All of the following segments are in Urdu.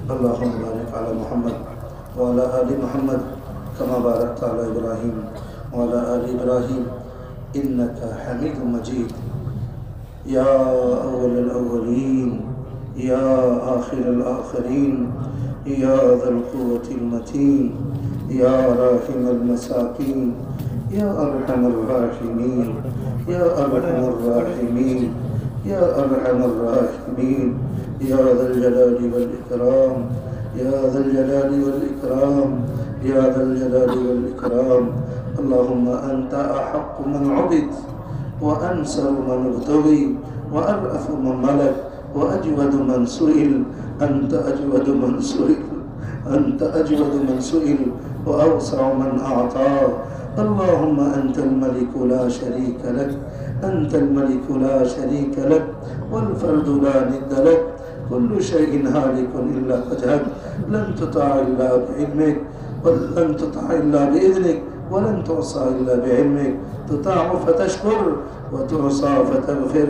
اللهم بارك على محمد وعلى آل محمد كما باركت على إبراهيم وعلى آل إبراهيم إنك حميد مجيد. يا أول الأولين يا آخر الآخرين يا ذا القوة المتين يا راحم المساكين يا أرحم الراحمين يا أرحم الراحمين يا أرحم الراحمين يا ذا الجلال والإكرام يا ذا الجلال والإكرام يا ذا الجلال والإكرام. اللهم أنت أحق من عبد وأنصر من ابتغي وأرأف من ملك وأجود من سئل. أنت أجود من سئل أنت أجود من سئل وأوسع من أعطى. اللهم أنت الملك لا شريك لك أنت الملك لا شريك لك والفرد لا ند لك. كل شيء هالك إلا وجهك لن تطاع إلا بعلمك ولن تطاع إلا بإذنك ولن تعصى إلا بعلمك. تطاع فتشكر وتعصى فتغفر.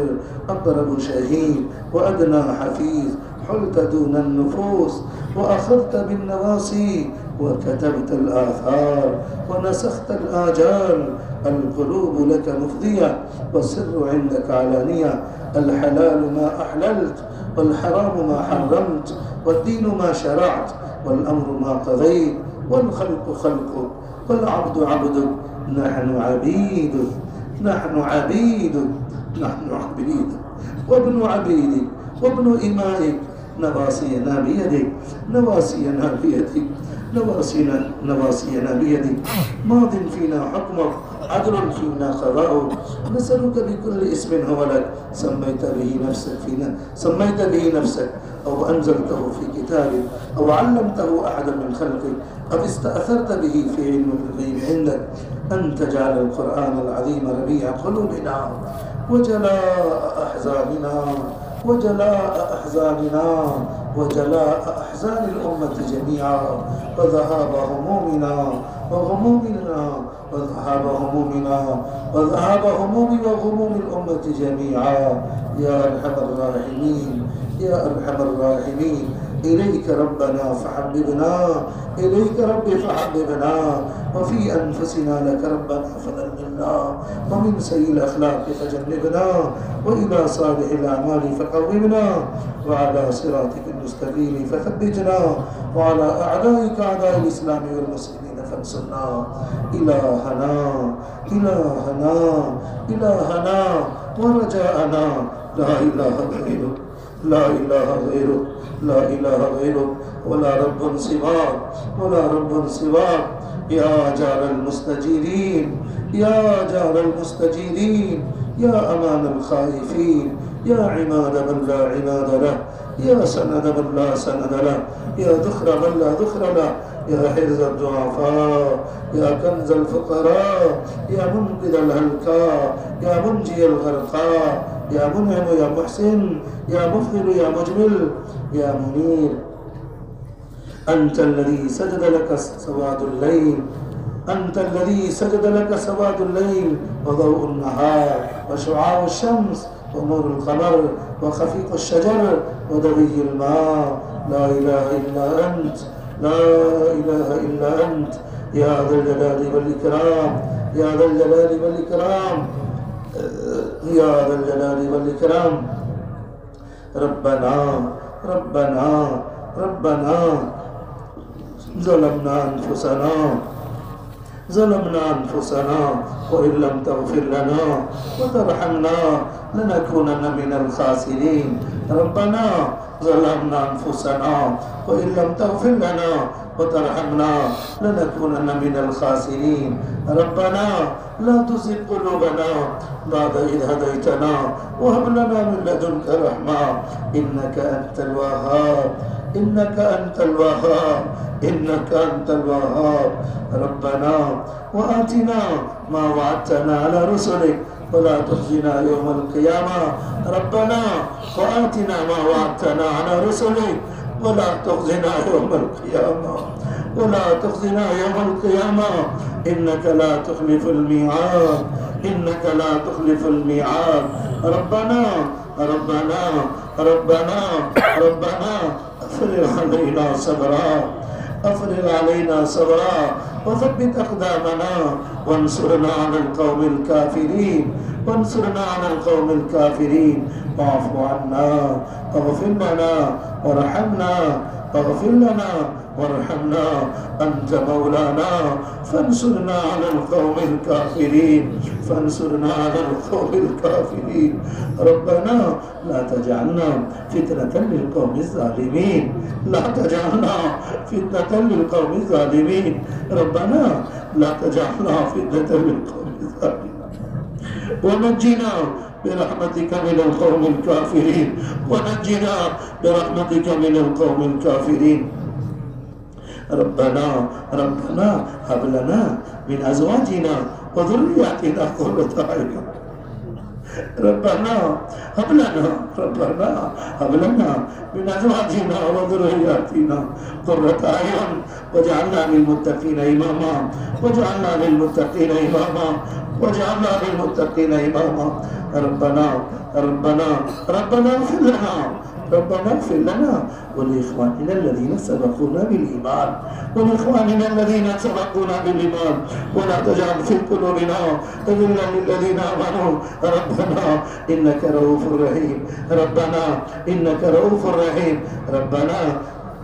أقرب شهيد وأدنى حفيظ حلت دون النفوس وأخذت بالنواصي وكتبت الآثار ونسخت الآجال. القلوب لك مفضية والسر عندك علانية. الحلال ما أحللت والحرام ما حرمت والدين ما شرعت والأمر ما قضيت والخلق خلقك والعبد عبدك. نحن عبيدك نحن عبيدك نحن عبيدك وابن عبيدك وابن إمائك. نواصينا بيدك نواصينا بيدك نواصينا بيدك. ماض فينا حكمك عدل فينا قضاؤك. نسألك بكل اسم هو لك سميت به نفسك أو أنزلته في كتابك أو علمته أحدا من خلقك أو استأثرت به في علم الغيب عندك أن تجعل القرآن العظيم ربيع قلوبنا وجلاء أحزان الأمة جميعا وذهاب همومنا وغموم الأمة جميعا. يا أرحم الراحمين إليك ربنا فحببنا وفي أنفسنا لك ربنا فذللنا ومن سيء الأخلاق فجنبنا وإلى صالح الأعمال فقومنا وعلى صراطك المستقيم فثبتنا وعلى أعدائك أعداء الإسلام والمسلمين فانصرنا. إلهنا ورجاءنا لا إله غيرك ولا رب سواك يا جار المستجيرين يا أمان الخائفين يا عماد من لا عماد له يا سند من لا سند له يا ذخر من لا ذخر له يا حرز الضعفاء يا كنز الفقراء يا منقذ الهلكى يا منجي الغرقى يا منعم يا محسن يا مفضل يا مجمل يا منير. أنت الذي سجد لك سواد الليل وضوء النهار وشعاع الشمس ونور القمر وخفيق الشجر ودوي الماء. لا إله إلا أنت يا ذا الجلال والإكرام. ربنا ظلمنا أنفسنا وإن لم تغفر لنا وترحمنا لنكونن من الخاسرين. ربنا ظلمنا أنفسنا وإن لم تغفر لنا وترحمنا لنكونن من الخاسرين. ربنا لا تزغ قلوبنا بعد إذ هديتنا وهب لنا من لدنك رحمة إنك أنت الوهاب. ربنا وآتنا ما وعدتنا على رسلك ولا تخزنا يوم القيامة. ربنا وآتنا ما وعدتنا على رسلك ولا تخزنا يوم القيامة إنك لا تخلف الميعاد. ربنا أفرغ علينا صبرا أفرغ علينا صبرا وثبت أقدامنا وانصرنا على القوم الكافرين وانصرنا على القوم الكافرين واعف عنا واغفر لنا وارحمنا واغفر لنا وارحمنا أنت مولانا فانصرنا على القوم الكافرين فانصرنا على القوم الكافرين ربنا لا تجعلنا فتنة للقوم الظالمين لا تجعلنا فتنة للقوم الظالمين ربنا لا تجعلنا فتنة للقوم الظالمين ونجنا برحمتك من القوم الكافرين ونجنا برحمتك من القوم الكافرين ربنا هب لنا من أزواجنا وذرياتنا قرة أعين ربنا هب لنا من أزواجنا وذرياتنا قرة أعين واجعلنا للمتقين إماما واجعلنا للمتقين إماما واجعلنا للمتقين إماما ربنا اغفر لنا ربنا اغفر لنا ولإخواننا الذين سبقونا بالإيمان ولا تجعل في قلوبنا غلا للذين آمنوا ربنا إنك رؤوف رحيم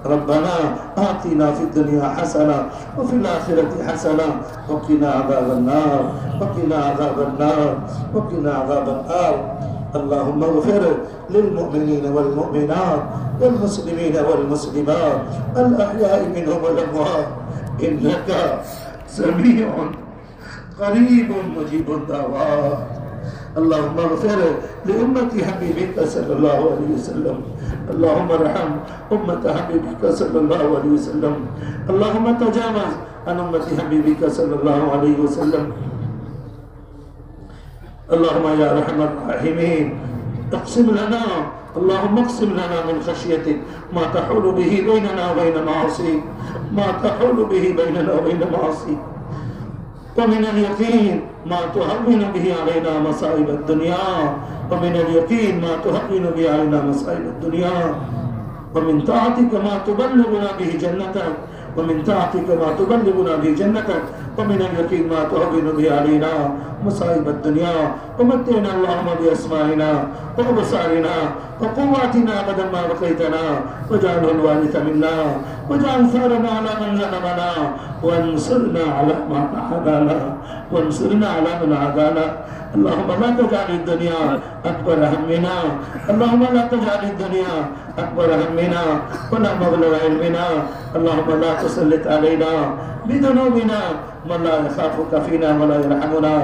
ربنا آتنا في الدنيا حسنة وفي الآخرة حسنة وقنا عذاب النار اللهم اغفر للمؤمنين والمؤمنات والمسلمين والمسلمات الأحياء منهم والأموات إنك سميع قريب مجيب الدعوات اللهم اغفر لأمة حبيبك صلى الله عليه وسلم اللهم ارحم أمة حبيبك صلى الله عليه وسلم اللهم تجاوز عن أمة حبيبك صلى الله عليه وسلم اللهم يا أرحم الراحمين اللهم اقسم لنا من خشيتك ما تحول به بيننا وبين معاصيك ومن اليقين ما تهون به علينا مصائب الدنيا ومن طاعتك ما تبلغنا به جنتك ومن اليقين ما تهون به علينا مصائب الدنيا ومتعنا اللهم بأسمائنا وأبصارنا وقواتنا أبدا ما بقيتنا واجعله الوارث منا واجعل ثارنا على من ظلمنا وانصرنا على من عادانا اللهم لا تجعل الدنيا أكبر همنا ولا مبلغ علمنا اللهم لا تسلط علينا بذنوبنا من لا يخافك فينا ولا يرحمنا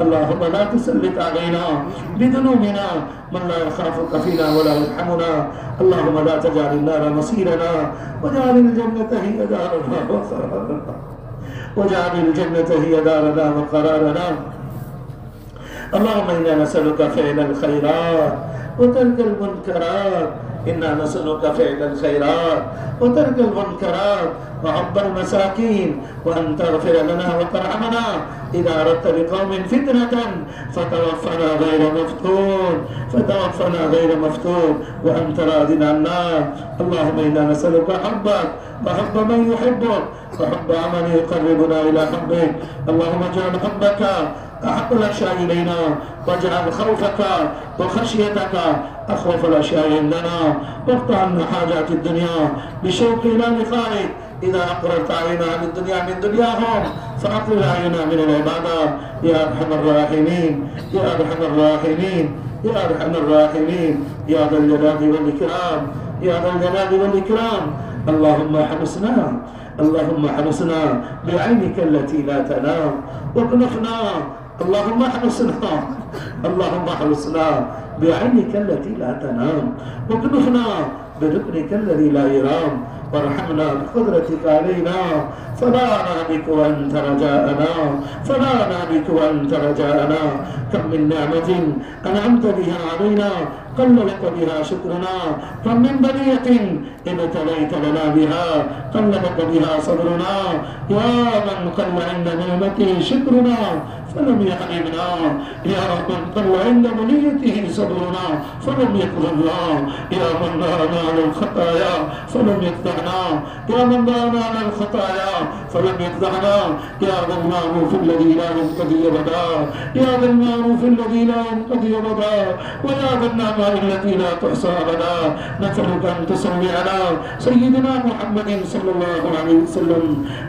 اللهم لا تسلط علينا بذنوبنا من لا يخافك فينا ولا يرحمنا اللهم لا تجعل النار مصيرنا واجعل الجنة هي دارنا وقرارنا اللهم إنا نسألك فعل الخيرات وترك المنكرات وحب المساكين وأن تغفر لنا وترحمنا إذا أردت بقوم فتنة فتوفنا غير مفتون وأنت راض عنا اللهم إنا نسألك حبك وحب من يحبك وحب عمل يقربنا إلى حبك اللهم اجعل حبك أحب الأشياء إلينا واجعل خوفك وخشيتك أخوف الأشياء عندنا واقطع عنا حاجات الدنيا بشوق إلى لقائك إذا أقررت علينا عن الدنيا من دنياهم فأقرر علينا من العبادة يا أرحم الراحمين يا ذا الجلال والإكرام اللهم احرسنا بعينك التي لا تنام واكنفنا اللهم احرسنا بعينك التي لا تنام واكنفنا بركنك الذي لا يرام وارحمنا بقدرتك علينا فلا نهلك وأنت رجاءنا فلا نهلك وأنت رجاءنا. كم من نعمة أنعمت بها علينا قل لك بها شكرنا، كم من بلية ابتليت لنا بها قل لك بها صبرنا. يا من قل عند نعمته شكرنا فلم يحرمنا، يا من قل عند بليته صبرنا فلم يكرمنا، يا من نهانا عن الخطايا فلم يقطعنا، يا من نهانا عن الخطايا فلم يقطعنا. يا ذا المعروف الذي لا ينقضي أبدا، يا ذا المعروف الذي لا ينقضي أبدا، ويا ذا النعماء التي لا تحصى أبدا. نسألك أن تصلي على سيدنا محمد صلى الله عليه وسلم،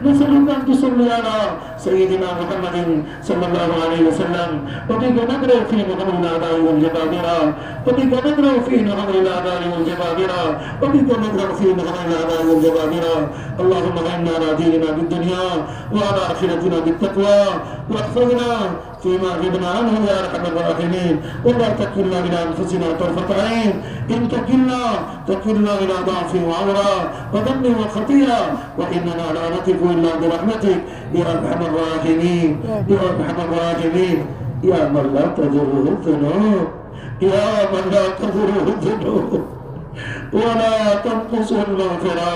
نسألك أن تصلي على سيدنا محمد صلى الله عليه وسلم. وبك ندعو في نهر الأعداء والجبابرة، وبك ندعو في نهر الأعداء والجبابرة، وبك ندعو في نهر الأعداء والجبابرة. اللهم إنا على ديننا بالدنيا وعلى آخرتنا بالتقوى، واحفظنا فيما غبنا عنه يا أرحم الراحمين. ولا تكلنا إلى أنفسنا طرفة عين، إن تكلنا إلى ضعف وعورة وذنب وخطيئة، وإننا لا نطيق إلا برحمتك يا أرحم الراحمين، يا أرحم الراحمين. يا من لا تضره الذنوب، يا من لا تضره الذنوب ولا تنقص المغفرة،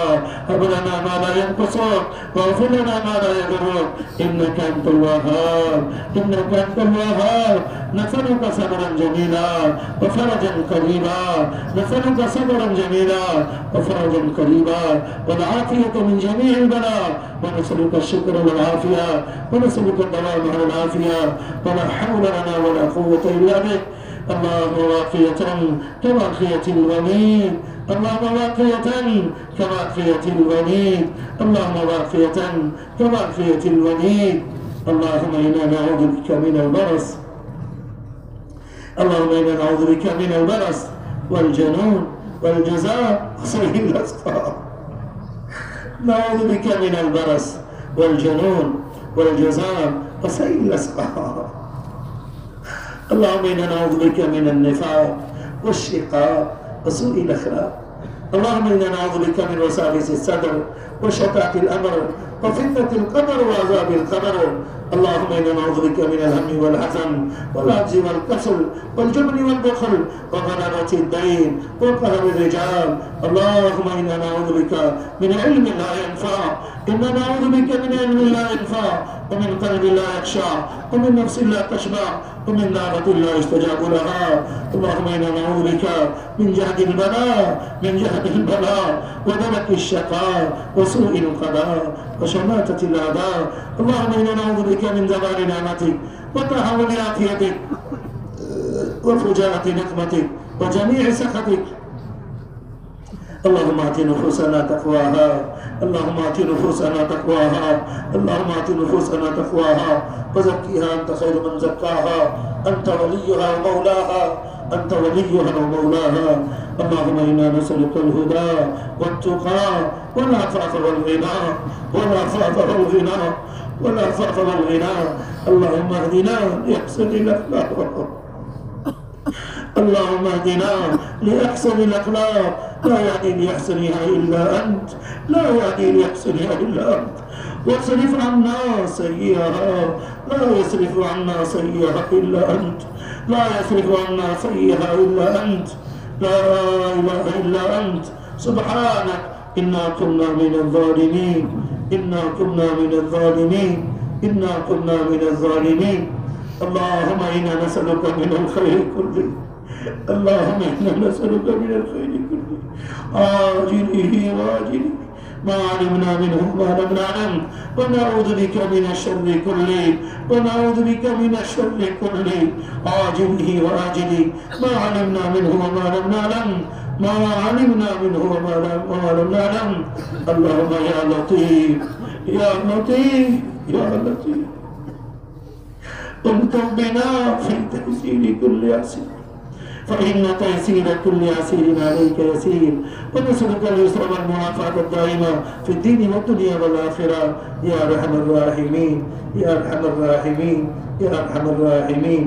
هب لنا ما لا ينقصك واغفر لنا ما لا يضرك، إنك أنت الوهاب، إنك أنت الوهاب. نسألك صبرا جميلا وفرجا قريبا، نسألك صبرا جميلا وفرجا قريبا والعافية من جميع البلاء، ونسألك الشكر والعافية، ونسألك الدوام على العافية، ولا حول لنا ولا قوة إلا بك. اللهم واقية كواقية الوليد، اللهم واقية كواقية الوليد، اللهم واقية كواقية الوليد. اللهم إنا نعوذ بك من البرص، اللهم إنا نعوذ بك من البرص والجنون والجزاء وسيء الأسقام. نعوذ بك من البرص والجنون والجزاء وسيء الأسقام. اللهم إنا نعوذ بك من النفاق والشقاق وسوء الأخلاق. اللهم إنا نعوذ بك من وساوس الصدر وشتات الأمر وفتنة القبر وعذاب القبر. اللهم إنا نعوذ بك من الهم والحزن والعجز والكسل والجبن والبخل وغلبة الدين وقهر الرجال. اللهم إنا نعوذ بك من علم لا ينفع، إنا نعوذ بك من علم لا ينفع، ومن قلب لا يخشع، ومن نفس لا تشبع، ومن دعوة لا يستجاب لها. اللهم إنا نعوذ بك من جهد البلاء، من جهد البلاء ودرك الشقاء وسوء القضاء وشماتة الأعداء. اللهم إنا نعوذ بك من زوال نعمتك وتحول عافيتك وفجاءة نقمتك وجميع سخطك. اللهم آت نفوسنا تقواها، اللهم آت نفوسنا تقواها، اللهم آت نفوسنا تقواها وزكيها أنت خير من زكاها، أنت وليها ومولاها، أنت وليها ومولاها. اللهم إنا نسألك الهدى والتقى والعفاف والغنى، والعفاف والغنى، والعفاف والغنى. اللهم اهدنا لأحسن الأخلاق، اللهم اهدنا لأحسن الأخلاق، لا يهدي لأحسنها إلا أنت، لا يهدي لأحسنها إلا أنت. واصرف عنا سيئها، لا يصرف عنا سيئها إلا أنت، لا يصرف عنا سيئها إلا أنت، لا إله إلا أنت. سبحانك إنا كنا من الظالمين، إنا كنا من الظالمين، إنا كنا من الظالمين. اللهم إنا نسألك من الخير كله، اللهم إنا نسألك من الخير كله عاجله وآجله ما علمنا منه ما لم نعلم، ونعوذ بك من الشر كله، ونعوذ بك من الشر كله عاجله وآجله ما علمنا منه وما لم نعلم، ما علمنا منه وما لم نعلم. اللهم يا لطيف يا لطيف يا لطيف اكتب بنا في تيسير كل عسير، فإن تيسير كل عسير عليك يسير، ونسألك اليسر والمعافاة الدائمة في الدين والدنيا والآخرة يا أرحم الراحمين، يا أرحم الراحمين، يا أرحم الراحمين.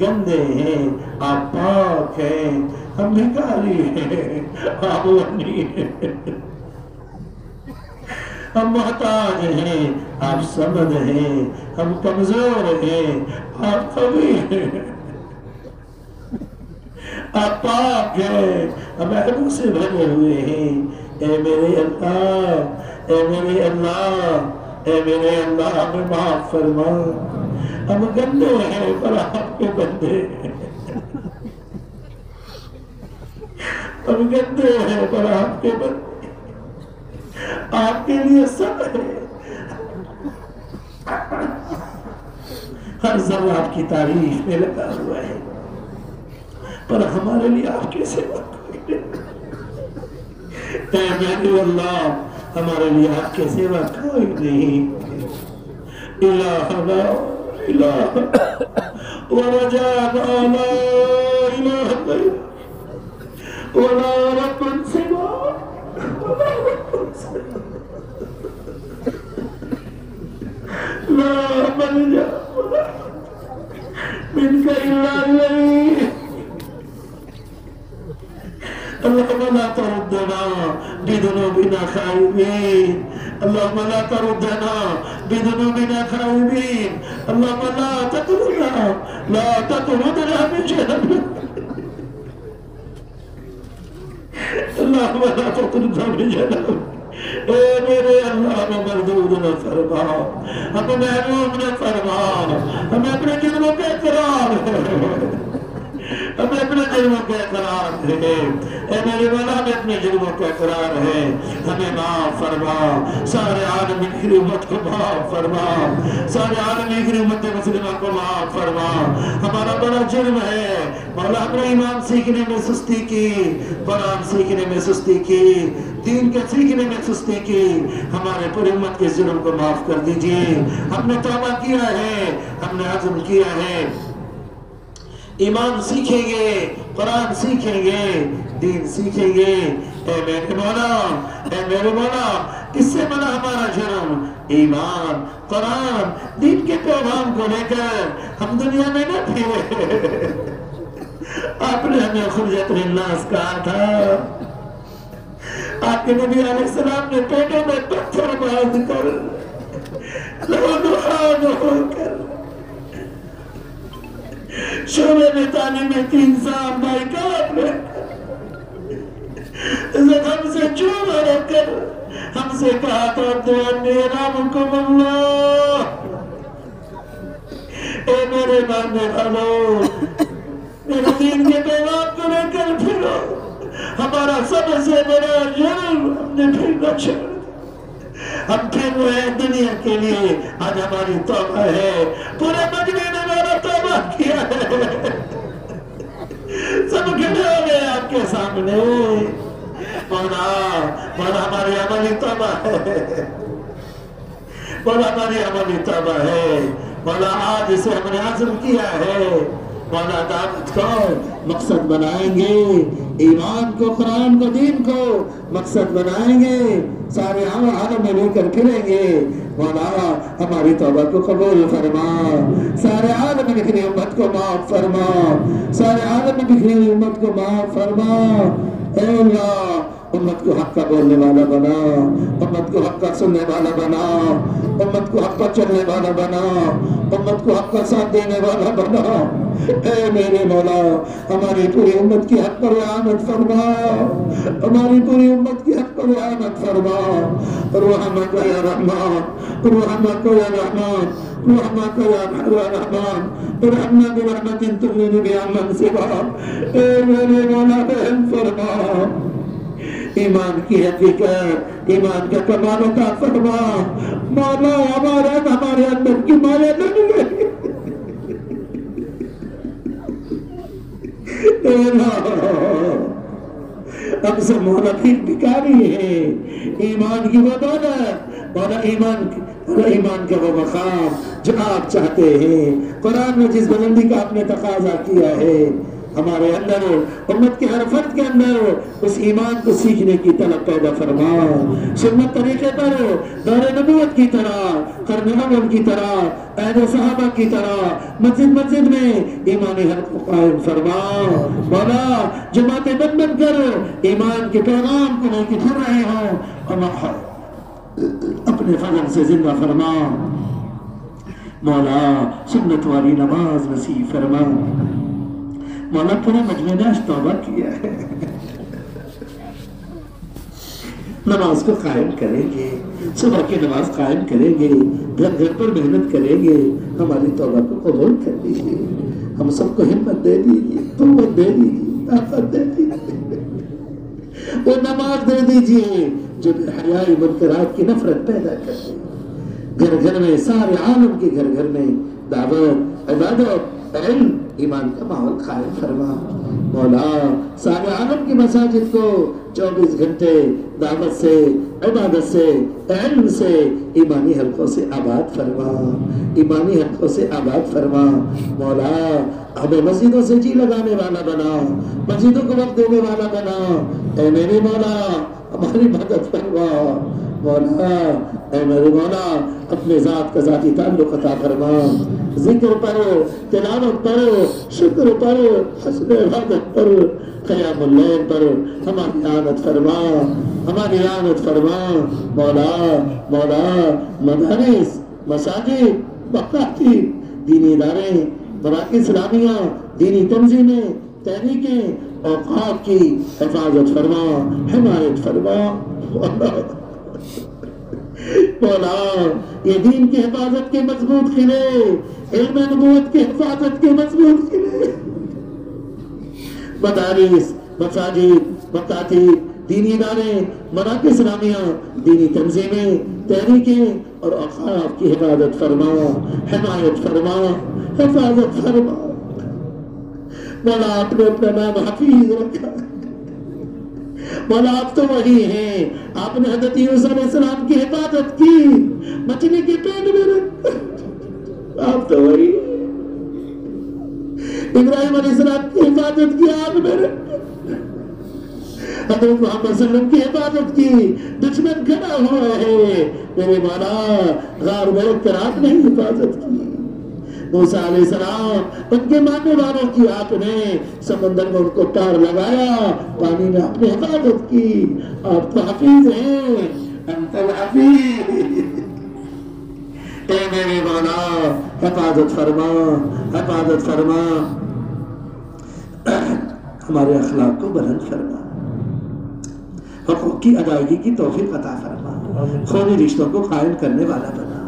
گندے ہیں، آپ پاک ہیں، ہم بھکاری ہیں، آپ غنی ہیں، ہم محتاج ہیں، آپ صمد ہیں، ہم کمزور ہیں، آپ قوی ہیں، آپ پاک ہیں، ہم عیبوں سے بھرے ہوئے ہیں۔ اے میرے اللہ، اے میرے اللہ، اے میرے اللہ، ہمیں معاف فرما۔ ہم گندے ہیں پر آپ کے بندے ہیں، ہم گندے ہیں پر آپ کے بندے، آپ کے لیے سب ہے، ہر ذرہ آپ کی تعریف میں لگا ہوا ہے، پر ہمارے لیے آپ کے سوا کوئی نہیں۔ اے میرے اللہ، ہمارے لیے آپ کے سوا کوئی نہیں۔ الہ لا الہ ورجانا لا الہ غیر ولا رب سوا ولا رب سوا لا ملجا ولا منك الا اليك اللهم لا تردنا بذنوبنا خائبين، اللهم لا تردنا بذنوبنا خائبين، اللهم لا تطردنا من جهنم، اللهم لا تطردنا من جهنم۔ اے میرے اللہ، ہمیں مردود نہ فرما، ہمیں محروم نہ فرما، ہمیں اپنے جرموں کا اقرار ہے، ہمیں اپنے جرموں کا اقرار ہے، اے میرے مولا، ہمیں اپنے جرموں کا اقرار ہے، ہمیں معاف فرما، سارے عالمین کی امت کو معاف فرما، سارے عالمین کی امت مسلمہ کو معاف فرما۔ ہمارا بڑا جرم ہے مولا، ہم نے ایمان سیکھنے میں سستی کی، قرآن سیکھنے میں سستی کی، دین کے سیکھنے میں سستی کی، ہمارے پوری امت کے جرم کو معاف کر دیجئے۔ ہم نے توبہ کیا ہے، ہم نے عزم کیا ہے، ایمان سیکھیں گے، قرآن سیکھیں گے، دین سیکھیں گے۔ اے میرے مولا، اے میرے مولا، اس سے بڑا ہمارا جرم ایمان، قرآن، دین کے پیغام کو لے کر ہم دنیا میں نہ پھرے۔ آپ نے ہمیں خرجت للناس کہا تھا، آپ کے نبی علیہ السلام نے پیٹوں میں پتھر باندھ کر لہو ہو کر شعبے میں تعلیم میں 3 سال بائیکاٹ میں ہم سے چور رکھ کر ہم سے کہا تھا دوانی رامکم اللہ، اے میرے ماننے والوں، میرے دین کے پیغام کو لے کر پھرو، ہمارا سب سے بڑا جرم ہم نے پھرنا چھوڑ دیا، ہم پھر رہے ہیں دنیا کے لیے۔ آج ہماری توبہ ہے، پورے مجمع نے ہمارا توبہ کیا ہے، سب کھڑے ہو گئے آپ کے سامنے، مولا ہماری عملی توبہ ہے، مولا ہماری عملی توبہ ہے، مولا آج اسے ہم نے عزم کیا ہے، مولا دعوت کو مقصد بنائیں گے، ایمان کو، قرآن کو، دین کو مقصد بنائیں گے، سارے عالم میں لے کر پھریں گے۔ مولا ہماری توبہ کو قبول فرما، سارے عالم میں بکھری امت کو معاف فرما، سارے عالم میں بکھری امت کو معاف فرما۔ اے اللہ، امت کو حق کا بولنے والا بنا، امت کو حق کا سننے والا بنا، امت کو حق کا چلنے والا بنا، امت کو حق کا ساتھ دینے والا بنا۔ اے میرے مولا، ہماری پوری امت کی حق پر رحمت فرما، ہماری پوری امت کی حق پر رحمت فرما۔ رحمت یا رحمان، رحمت یا رحمان، رحمت یا رحمان، رحمت برحمت تغنی بها من سوا۔ اے میرے مولا، رحم فرما، ایمان کی حقیقت، ایمان کا کمال عطا فرما۔ مولا ہمارے اندر کی مایا نہ گئی، ہم سے مولا پھر بکاری ہے، ایمان کی وہ دولت، مولا ایمان کا وہ مقام جو آپ چاہتے ہیں، قرآن میں جس بلندی کا آپ نے تقاضا کیا ہے، ہمارے اندر امت کے ہر فرد کے اندر اس ایمان کو سیکھنے کی طلب پیدا فرما، سنت طریقے پر دور نبوت کی طرح، قرن اول کی طرح، عہد صحابہ کی طرح مسجد میں ایمانی حق کو قائم فرما۔ مولا جماعتیں بن کر ایمان کے پیغام کو لے کے پھر رہے ہوں، اپنے فضل سے زندہ فرما۔ مولا سنت والی نماز نصیب فرما۔ مولا پورے مجمع نے آج توبہ کیا ہے، نماز کو قائم کریں گے، صبح کی نماز قائم کریں گے، گھر گھر پر محنت کریں گے، ہماری توبہ کو قبول کر لیجیے، ہم سب کو ہمت دے دیجیے، قوت دے دیجیے، طاقت دے دیجیے، وہ نماز دے دیجیے جو بے حیائی منکرات کی نفرت پیدا کرتے، گھر گھر میں، سارے عالم کے گھر گھر میں دعوت، عبادت، علم، ایمان کا ماحول قائم فرما۔ مولا سارے عالم کی مساجد کو 24 گھنٹے دعوت سے، عبادت سے، علم سے، ایمانی حلقوں سے آباد فرما، ایمانی حلقوں سے آباد فرما۔ مولا ہمیں مسجدوں سے جی لگانے والا بنا، مسجدوں کو وقت دینے والا بنا۔ اے میرے مولا ہماری مدد فرما۔ مولا اے میرے مولا اپنے ذات کا ذاتی تعلق عطا فرما، ذکر پڑھو، تلاوت پڑھو، شکر پڑھو، حسن عبادت پڑھو، قیام اللیل پڑھو، ہماری اعانت فرما، ہماری اعانت فرما۔ مولا مولا مدارس، مساجد، مکاتب، دینی ادارے، مراکز اسلامیہ، دینی تنظیمیں، تحریکیں، اوقاف کی حفاظت فرما، حمایت فرما۔ مولا یہ دین کی حفاظت کے مضبوط قلعے، علم نبوت کی حفاظت کے مضبوط قلعے، مدارس، مساجد، مکاتب، دینی ادارے، مراکز اسلامیہ، دینی تنظیمیں، تحریکیں اور اوقاف کی حفاظت فرما، حمایت فرما، حفاظت فرما۔ مولا آپ نے اپنا نام حفیظ رکھا، مولا آپ تو وہی ہیں، آپ نے حضرت یوسف علیہ السلام کی حفاظت کی، مچھلی کے پیٹ میں رکھا، آپ تو وہی ہیں، ابراہیم علیہ السلام کی حفاظت کی، آپ نے حضرت محمد صلی اللہ علیہ وسلم کی حفاظت کی، دشمن کھڑا ہوا ہے، میرے مولا غار میں رکھ کر آپ نے حفاظت کی، موسیٰ علیہ السلام ان کے ماننے والوں کی آپ نے سمندر میں ان کو ٹار لگایا، پانی میں آپ نے حفاظت کی، آپ تو حفیظ ہیں، انت الحفیظ۔ اے میرے مولا حفاظت فرما، حفاظت فرما، ہمارے اخلاق کو بلند فرما، حقوق کی ادائیگی کی توفیق عطا فرما، خونی رشتوں کو قائم کرنے والا بنا۔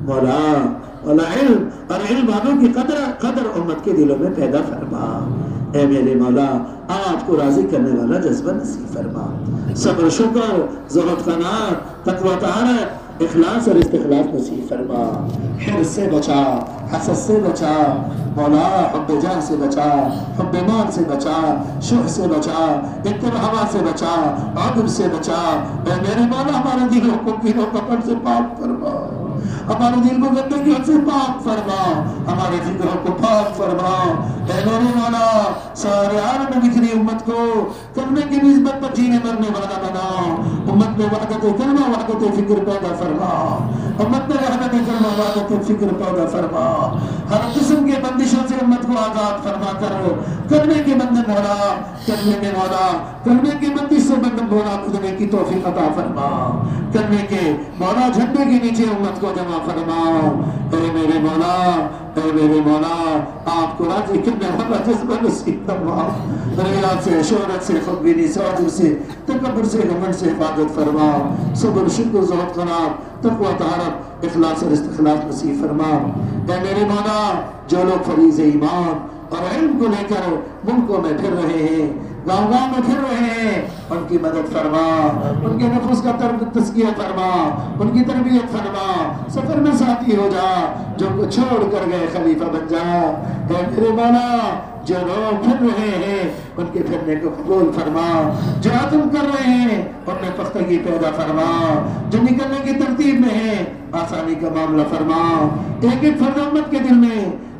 مولا مولا علم اور علم والوں کی قدر امت کے دلوں میں پیدا فرما۔ اے میرے مولا آپ کو راضی کرنے والا جذبہ نصیب فرما، صبر شکر، زہد قناعت، تقوی طہارت، اخلاص اور استخلاص نصیب فرما، حرص سے بچا، حسد سے بچا، مولا حب جاہ سے بچا، حب مال سے بچا، شح سے بچا، اتباع ہوا سے بچا، عدل سے بچا۔ اے میرے مولا ہمارے دلوں کو کینوں کپڑ سے پاک فرما، ہمارے دل کو گندگیوں سے پاک فرما، ہمارے فکروں کو پاک فرما۔ اے میرے مولا سارے عالم میں بکھری امت کو کلمے کی نسبت پر جینے مرنے والا بنا، امت میں وحدت کلمہ، وحدت فکر پیدا فرما، امت میں وحدت کلمہ، وحدت فکر پیدا فرما، ہر قسم کے بندشوں سے امت کو آزاد فرما کرو، کلمے کے بندن مولا، کلمے کے مولا، کلمے کے بندش سے بندن مولا خودنے کی توفیق عطا فرما، کلمے کے مولا جھنڈے کے نیچے امت کو جمع فرما۔ اے میرے مولا، اے میرے مولا آپ کو راضی کرنے والا جذبہ نصیب فرما، ریاض سے، شہرت سے، خودبینی سے، عجب سے، تکبر سے، گھمنڈ سے حفاظت فرما، صبر، شکر، زہد، قناعت، تقوی، طہارت، اخلاص اور استخلاص نصیب فرما۔ اے میرے مولا جو لوگ فریض ایمان اور علم کو لے کر ملکوں میں پھر رہے ہیں، گاؤں گاؤں میں پھر رہے ہیں، ان کی مدد فرما، ان کے نفس کا تزکیہ فرما، ان کی تربیت فرما، سفر میں ساتھی ہو جا، جو کو چھوڑ کر گئے خلیفہ بن جا۔ اے میرے مولا جو لوگ پھر رہے ہیں ان کے پھرنے کو قبول فرما، جو عزم کر رہے ہیں ان میں پختگی پیدا فرما، جو نکلنے کی ترتیب میں ہیں آسانی کا معاملہ فرما۔ ایک ایک فرد امت کے دل میں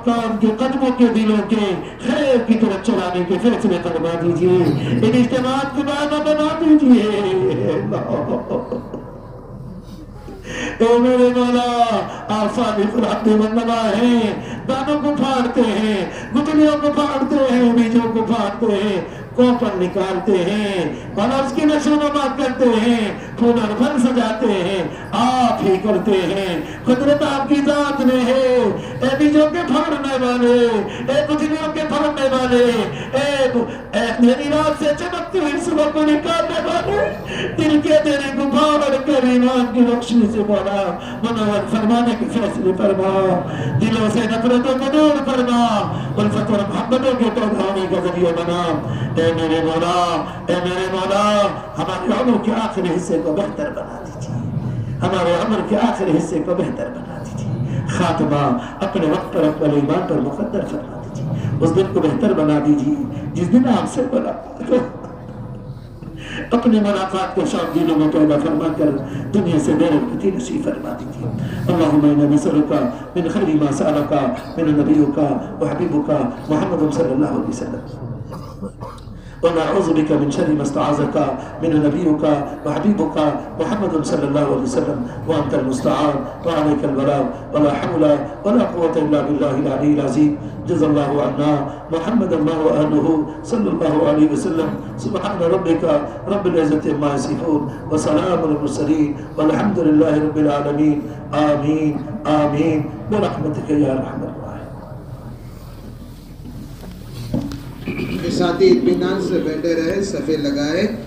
حکام کے قدموں کے دلوں کے خیر کی طرف چلانے کے فیصلے فرما دیجیے، ان اجتماعات کے بعد بنا دیجیے۔ اے میرے مولا، آپ صادق الحق والنبا ہیں، دانوں کو پھاڑتے ہیں، گٹلیوں کو پھاڑتے ہیں، بیجوں کو پھاڑتے ہیں، کوپر نکالتے ہیں اور اس کی نشو نما کرتے ہیں، پھول اور پھل سجاتے ہیں، آپ ہی کرتے ہیں، قدرت آپ کی ذات میں ہے۔ اے بیجوں کے پھاڑنے والے، اے گٹلیوں کے پھاڑنے والے، اے میری رات سے چمکتی ہوئی صبح کو نکالنے والے، دل کے تیرے کو پھاڑ کر ایمان کی روشنی سے مولا منور فرمانے کے فیصلے فرما، دلوں سے نفرتوں کو دور فرما، الفت اور محبتوں کے پیدا ہونے کا ذریعہ بنا۔ اے میرے مولا، اے میرے مولا، ہمارے عمر کے آخری حصے کو بہتر بنا دیجیے، ہمارے عمر کے آخری حصے کو بہتر بنا دیجیے، خاتمہ اپنے وقت پر اپنے ایمان پر مقدر فرما دیجیے، اس دن کو بہتر بنا دیجیے جس دن آپ سے ملاقات ہو، اپنے ملاقات کے شوق دلوں میں پیدا فرما کر دنیا سے بے رغبتی نصیب فرما دیجیے۔ اللہم انا نسألک من خیر ما سألک من نبیک وحبیبک محمد صلی اللہ علیہ وسلم، ونعوذ بك من شر ما استعاذك من نبيك وحبيبك محمد صلى الله عليه وسلم، وأنت المستعان وعليك البلاغ، ولا حول ولا قوة إلا بالله العلي العظيم۔ جزا الله عنا محمد الله وآله صلى الله عليه وسلم، سبحان ربك رب العزة عما يصفون وسلام على المرسلين والحمد لله رب العالمين، آمين آمين برحمتك يا أرحم الراحمين۔ ساتھی اطمینان سے بیٹھے رہے، صفے لگائے۔